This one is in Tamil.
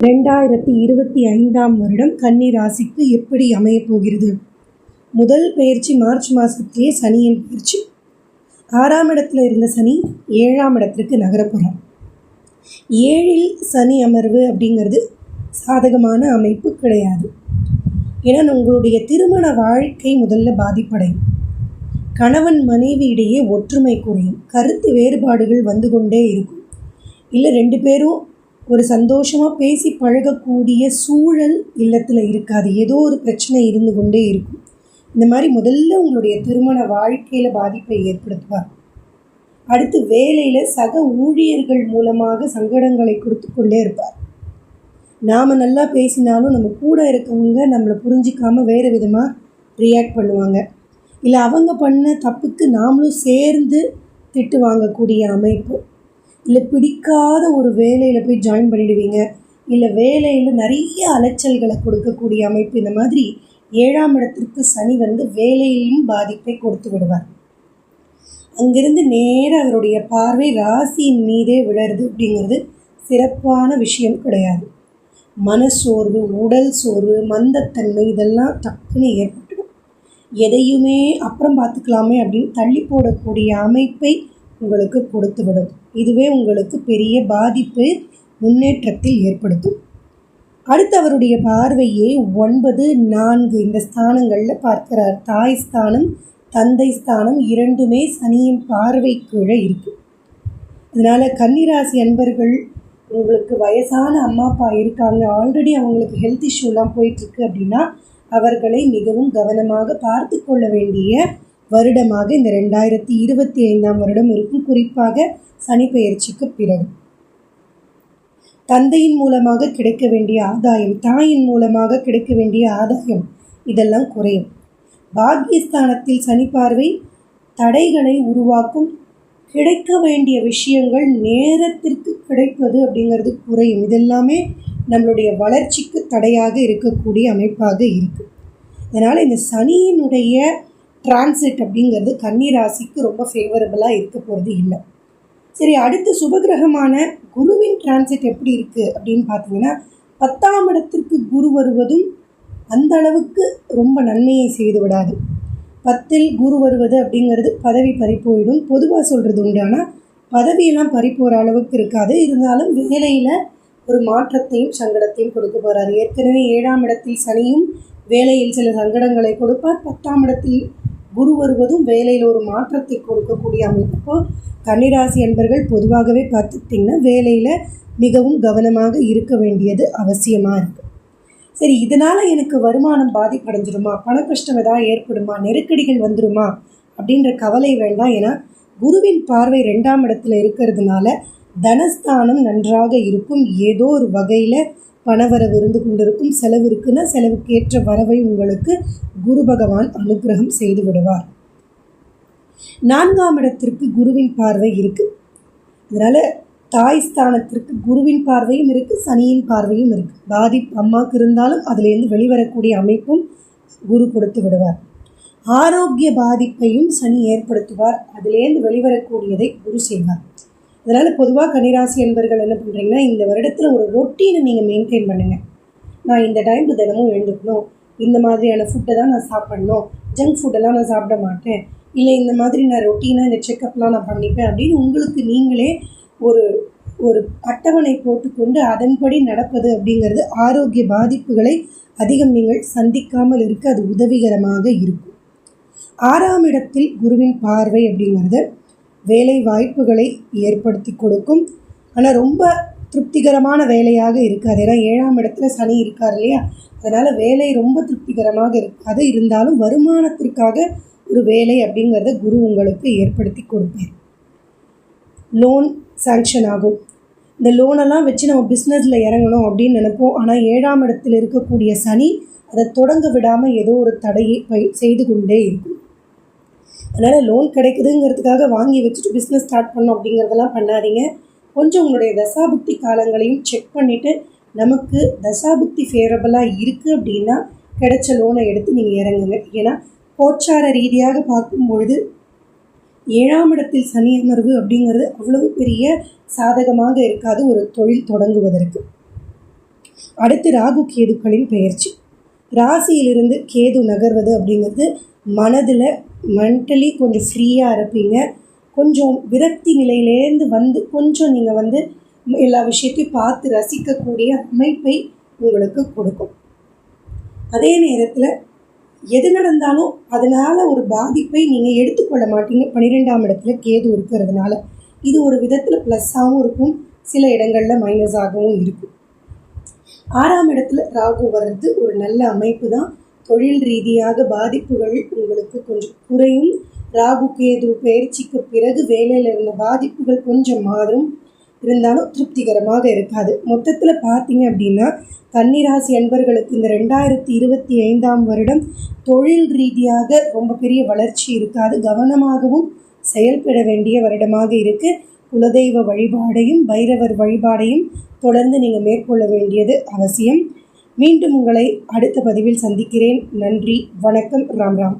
2025ஆம் வருடம் கன்னி ராசிக்கு எப்படி அமையப் போகிறது? முதல் பெயர்ச்சி மார்ச் மாதத்திலேயே சனியின் பயிற்சி. 6ஆம் இடத்துல இருந்த சனி 7ஆம் இடத்திற்கு நகரப்போகிறார். 7இல் சனி அமர்வு அப்படிங்கிறது சாதகமான அமைப்பு கிடையாது. ஏன்னா உங்களுடைய திருமண வாழ்க்கை முதல்ல பாதிப்படையும். கணவன் மனைவி இடையே ஒற்றுமை குறையும். கருத்து வேறுபாடுகள் வந்து கொண்டே இருக்கும். இல்லை 2 பேரும் ஒரு சந்தோஷமாக பேசி பழகக்கூடிய சூழல் இல்லத்தில் இருக்காது. ஏதோ ஒரு பிரச்சனை இருந்து கொண்டே இருக்கும். இந்த மாதிரி முதல்ல உங்களுடைய திருமண வாழ்க்கையில் பாதிப்பை ஏற்படுத்துவார். அடுத்து வேலையில் சக ஊழியர்கள் மூலமாக சங்கடங்களை கொடுத்து கொண்டே இருப்பார். நாம் நல்லா பேசினாலும் நம்ம கூட இருக்கவங்க நம்மளை புரிஞ்சிக்காமல் வேறு விதமாக ரியாக்ட் பண்ணுவாங்க. இல்லை அவங்க பண்ண தப்புக்கு நாமளும் சேர்ந்து திட்டு வாங்கக்கூடிய அமைப்பு. இல்லை பிடிக்காத ஒரு வேலையில் போய் ஜாயின் பண்ணிடுவீங்க. இல்லை வேலையில் நிறைய அலைச்சல்களை கொடுக்கக்கூடிய அமைப்பு. இந்த மாதிரி 7ஆம் இடத்திற்கு சனி வந்து வேலையிலும் பாதிப்பை கொடுத்து விடுவார். அங்கிருந்து நேராக அவருடைய பார்வை ராசியின் மீதே விழருது அப்படிங்கிறது சிறப்பான விஷயம் கிடையாது. மனசோர்வு, உடல் சோர்வு, மந்தத்தன்மை இதெல்லாம் டக்குன்னு ஏற்பட்டுடும். எதையுமே அப்புறம் பார்த்துக்கலாமே அப்படின்னு தள்ளி போடக்கூடிய அமைப்பை உங்களுக்கு கொடுத்துவிடும். இதுவே உங்களுக்கு பெரிய பாதிப்பு முன்னேற்றத்தில் ஏற்படுத்தும். அடுத்து அவருடைய பார்வையே 9, 4 இந்த ஸ்தானங்களில் பார்க்கிறார். தாய் ஸ்தானம், தந்தை ஸ்தானம் இரண்டுமே சனியின் பார்வை கீழே இருக்குது. அதனால் கன்னிராசி அன்பர்கள், உங்களுக்கு வயசான அம்மா அப்பா இருக்காங்க, ஆல்ரெடி அவங்களுக்கு ஹெல்த் இஷ்யூலாம் போயிட்டுருக்கு அப்படின்னா அவர்களை மிகவும் கவனமாக பார்த்து கொள்ள வேண்டிய வருடமாக இந்த 2025ஆம் வருடம் இருக்கும். குறிப்பாக சனி பெயர்ச்சிக்கு பிறகு தந்தையின் மூலமாக கிடைக்க வேண்டிய ஆதாயம், தாயின் மூலமாக கிடைக்க வேண்டிய ஆதாயம் இதெல்லாம் குறையும். பாக்கியஸ்தானத்தில் சனி பார்வை தடைகளை உருவாக்கும். கிடைக்க வேண்டிய விஷயங்கள் நேரத்திற்கு கிடைப்பது அப்படிங்கிறது குறையும். இதெல்லாமே நம்மளுடைய வளர்ச்சிக்கு தடையாக இருக்கக்கூடிய அமைப்பாக இருக்குது. அதனால் இந்த சனியினுடைய டிரான்சிட் அப்படிங்கிறது கன்னி ராசிக்கு ரொம்ப ஃபேவரபுளாக இருக்க போகிறது இல்லை. சரி, அடுத்து சுபகிரகமான குருவின் டிரான்சிட் எப்படி இருக்குது அப்படின்னு பார்த்தீங்கன்னா 10ஆம் இடத்திற்கு குரு வருவதும் அந்த அளவுக்கு ரொம்ப நன்மையை செய்து விடாது. 10இல் குரு வருவது அப்படிங்கிறது பதவி பறிப்போயிடும். பொதுவாக சொல்கிறது உண்டு. ஆனால் பதவியெல்லாம் பறிப்போகிற அளவுக்கு இருக்காது. இருந்தாலும் வேலையில் ஒரு மாற்றத்தையும் சங்கடத்தையும் கொடுக்க போகிறார். ஏற்கனவே 7ஆம் இடத்தில் சனியும் வேலையில் சில சங்கடங்களை கொடுப்பார். 10ஆம் இடத்தில் குரு வருவதும் வேலையில் ஒரு மாற்றத்தை கொடுக்கக்கூடிய அமைப்பு. கன்னிராசி என்பர்கள் பொதுவாகவே பார்த்துக்கிட்டிங்கன்னா வேலையில் மிகவும் கவனமாக இருக்க வேண்டியது அவசியமாக இருக்குது. சரி, இதனால் எனக்கு வருமானம் பாதிப்படைஞ்சிருமா, பண கஷ்டம் ஏதாவது ஏற்படுமா, நெருக்கடிகள் வந்துடுமா அப்படின்ற கவலை வேண்டாம். ஏன்னா குருவின் பார்வை 2ஆம் இடத்துல இருக்கிறதுனால தனஸ்தானம் நன்றாக இருக்கும். ஏதோ ஒரு வகையில் பணவரவு இருந்து கொண்டிருக்கும். செலவு இருக்குன்னா செலவுக்கேற்ற வரவை உங்களுக்கு குரு பகவான் அனுகிரகம் செய்து விடுவார். 4ஆம் இடத்திற்கு குருவின் பார்வை இருக்குது. அதனால் தாய் ஸ்தானத்திற்கு குருவின் பார்வையும் இருக்குது, சனியின் பார்வையும் இருக்குது. பாதிப்பு அம்மாவுக்கு இருந்தாலும் அதிலேருந்து வெளிவரக்கூடிய அமைப்பும் குரு கொடுத்து விடுவார். ஆரோக்கிய பாதிப்பையும் சனி ஏற்படுத்துவார். அதிலேருந்து வெளிவரக்கூடியதை குரு செய்வார். அதனால் பொதுவாக கன்னிராசி என்பர்கள் என்ன பண்ணுறீங்கன்னா, இந்த வருடத்தில் ஒரு ரொட்டீனை நீங்கள் மெயின்டைன் பண்ணுங்கள். நான் இந்த டைமுக்கு தினமும் எழுந்துக்கணும், இந்த மாதிரியான ஃபுட்டை தான் நான் சாப்பிட்ணும், ஜங்க் ஃபுட்டெல்லாம் நான் சாப்பிட மாட்டேன், இல்லை இந்த மாதிரி நான் ரொட்டீனாக இந்த செக்கப்லாம் நான் பண்ணிப்பேன் அப்படின்னு உங்களுக்கு நீங்களே ஒரு அட்டவணை போட்டுக்கொண்டு அதன்படி நடப்பது அப்படிங்கிறது ஆரோக்கிய பாதிப்புகளை அதிகம் நீங்கள் சந்திக்காமல் இருக்க அது உதவிகரமாக இருக்கும். 6ஆம் இடத்தில் குருவின் பார்வை அப்படிங்கிறது வேலை வாய்ப்புகளை ஏற்படுத்தி கொடுக்கும். ஆனால் ரொம்ப திருப்திகரமான வேலையாக இருக்காது. ஏன்னா 7ஆம் இடத்துல சனி இருக்கார் இல்லையா, அதனால் வேலை ரொம்ப திருப்திகரமாக இருக்காது. இருந்தாலும் வருமானத்திற்காக ஒரு வேலை அப்படிங்கிறத குரு உங்களுக்கு ஏற்படுத்தி கொடுப்பார். லோன் சாங்ஷன் ஆகும். இந்த லோனெல்லாம் வச்சு நம்ம பிஸ்னஸில் இறங்கணும் அப்படின்னு நினைப்போம். ஆனால் 7ஆம் இடத்தில் இருக்கக்கூடிய சனி அதை தொடங்க விடாமல் ஏதோ ஒரு தடையை செய்து கொண்டே இருக்கும். அதனால் லோன் கிடைக்குதுங்கிறதுக்காக வாங்கி வச்சுட்டு பிஸ்னஸ் ஸ்டார்ட் பண்ணோம் அப்படிங்கிறதெல்லாம் பண்ணாதீங்க. கொஞ்சம் உங்களுடைய தசாபுக்தி காலங்களையும் செக் பண்ணிவிட்டு நமக்கு தசாபுக்தி ஃபேவரபுளாக இருக்குது அப்படின்னா கிடைச்ச லோனை எடுத்து நீங்கள் இறங்குங்க. ஏன்னா கோச்சார ரீதியாக பார்க்கும்பொழுது 7ஆம் இடத்தில் சனி அமர்வு அப்படிங்கிறது அவ்வளவு பெரிய சாதகமாக இருக்காது ஒரு தொழில் தொடங்குவதற்கு. அடுத்து ராகு கேதுக்களின் பெயர்ச்சி. ராசியிலிருந்து கேது நகர்வது அப்படிங்கிறது மனதில் மென்டலி கொஞ்சம் ஃப்ரீயாக இருப்பீங்க. கொஞ்சம் விரக்தி நிலையிலேருந்து கொஞ்சம் நீங்கள் எல்லா விஷயத்தையும் பார்த்து ரசிக்கக்கூடிய அமைப்பை உங்களுக்கு கொடுக்கும். அதே நேரத்தில் எது நடந்தாலும் அதனால் ஒரு பாதிப்பை நீங்கள் எடுத்துக்கொள்ள மாட்டீங்க. 12ஆம் இடத்துல கேது இருக்கிறதுனால இது ஒரு விதத்தில் ப்ளஸ்ஸாகவும் இருக்கும், சில இடங்களில் மைனஸாகவும் இருக்கும். 6ஆம் இடத்துல ராகு வர்றது ஒரு நல்ல அமைப்பு தான். தொழில் ரீதியாக பாதிப்புகள் உங்களுக்கு கொஞ்சம் குறையும். ராகு கேது பயிற்சிக்கு பிறகு வேலையில் இருந்த பாதிப்புகள் கொஞ்சம் மாறும், இருந்தாலும் திருப்திகரமாக இருக்காது. மொத்தத்தில் பார்த்தீங்க அப்படின்னா கன்னிராசி அன்பர்களுக்கு இந்த 2025ஆம் வருடம் தொழில் ரீதியாக ரொம்ப பெரிய வளர்ச்சி இருக்காது. கவனமாகவும் செயல்பட வேண்டிய வருடமாக இருக்குது. குலதெய்வ வழிபாடையும் பைரவர் வழிபாடையும் தொடர்ந்து நீங்கள் மேற்கொள்ள வேண்டியது அவசியம். மீண்டும் உங்களை அடுத்த பதிவில் சந்திக்கிறேன். நன்றி, வணக்கம், ராம் ராம்.